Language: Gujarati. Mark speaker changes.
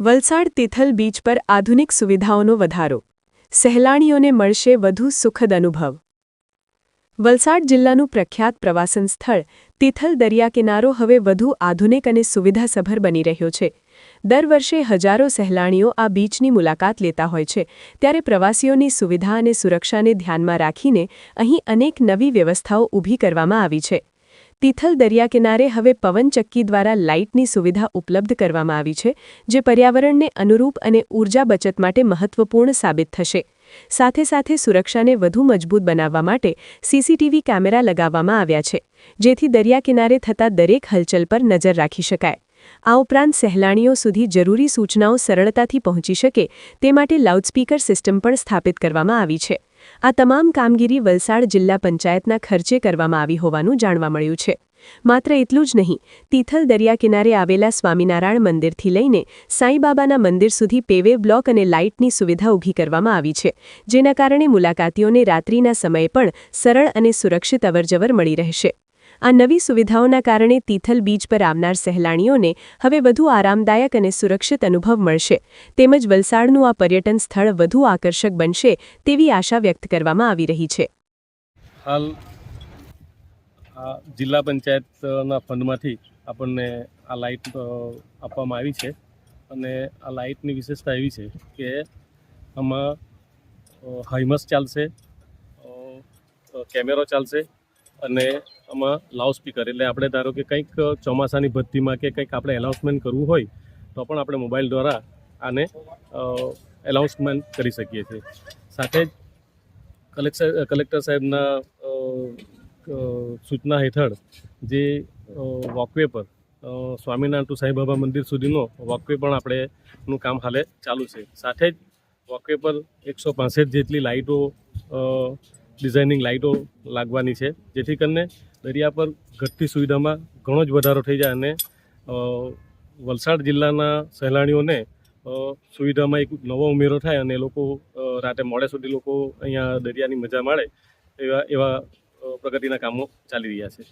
Speaker 1: વલસાડ તિથલ બીચ પર આધુનિક સુવિધાઓનો વધારો. સહેલાણીઓને મળશે વધુ સુખદ અનુભવ. વલસાડ જિલ્લાનું પ્રખ્યાત પ્રવાસન સ્થળ તિથલ દરિયાકિનારો હવે વધુ આધુનિક અને સુવિધાસભર બની રહ્યો છે. દર વર્ષે હજારો સહેલાણીઓ આ બીચની મુલાકાત લેતા હોય છે, ત્યારે પ્રવાસીઓની સુવિધા અને સુરક્ષાને ધ્યાનમાં રાખીને અહીં અનેક નવી વ્યવસ્થાઓ ઊભી કરવામાં આવી છે. તિથલ દરિયાકિનારે હવે પવનચક્કી દ્વારા લાઇટની સુવિધા ઉપલબ્ધ કરવામાં આવી છે, જે પર્યાવરણને અનુરૂપ અને ઊર્જા બચત માટે મહત્વપૂર્ણ સાબિત થશે. સાથે સાથે સુરક્ષાને વધુ મજબૂત બનાવવા માટે સીસીટીવી કેમેરા લગાવવામાં આવ્યા છે, જેથી દરિયાકિનારે થતા દરેક હલચલ પર નજર રાખી શકાય. આ ઉપરાંત સહેલાણીઓ સુધી જરૂરી સૂચનાઓ સરળતાથી પહોંચી શકે તે માટે લાઉડસ્પીકર સિસ્ટમ પણ સ્થાપિત કરવામાં આવી છે. આ તમામ કામગીરી વલસાડ જિલ્લા પંચાયતના ખર્ચે કરવામાં આવી હોવાનું જાણવા મળ્યું છે. માત્ર એટલું જ નહીં, તિથલ દરિયાકિનારે આવેલા સ્વામિનારાયણ મંદિરથી લઈને સાંઈબાબાના મંદિર સુધી પેવે બ્લોક અને લાઇટની સુવિધા ઊભી કરવામાં આવી છે, જેના કારણે મુલાકાતીઓને રાત્રિના સમયે પણ સરળ અને સુરક્ષિત અવરજવર મળી રહેશે. આ નવી સુવિધાઓના કારણે તિથલ બીચ પર આવનાર સહેલાણીઓને હવે વધુ આરામદાયક અને સુરક્ષિત અનુભવ મળશે, તેમજ વલસાડનું આ પર્યટન સ્થળ વધુ આકર્ષક બનશે તેવી આશા વ્યક્ત કરવામાં આવી રહી છે.
Speaker 2: હાલ જિલ્લા પંચાયતના ફંડમાંથી આપણને આ લાઇટ આપવામાં આવી છે, અને આ લાઇટની વિશેષતા એવી છે કે આમાં હાઈમસ ચાલશે, કેમેરો ચાલશે, અને આમાં લાઉડ સ્પીકર, એટલે આપણે ધારો કે કંઈક ચોમાસાની ભરતીમાં કે કંઈક આપણે એનાઉન્સમેન્ટ કરવું હોય તો પણ આપણે મોબાઈલ દ્વારા આને એનાઉન્સમેન્ટ કરી શકીએ છીએ. સાથે જ કલેક્ટર સાહેબના સૂચના હેઠળ જે વોકવે પર સ્વામિનારાયણ ટુ સાંઈબાબા મંદિર સુધીનો વોકવે પણ આપણેનું કામ હાલે ચાલુ છે. સાથે જ વોકવે પર 165 જેટલી લાઇટો, ડિઝાઇનિંગ લાઇટો લાગવાની છે, જેથી કરીને દરિયા પર ઘટતી સુવિધામાં ઘણો જ વધારો થઈ જાય અને વલસાડ જિલ્લાના સહેલાણીઓને સુવિધામાં એક નવો ઉમેરો થાય અને એ લોકો રાતે મોડે સુધી લોકો અહીંયા દરિયાની મજા માણે એવા પ્રગતિના કામો ચાલી રહ્યા છે.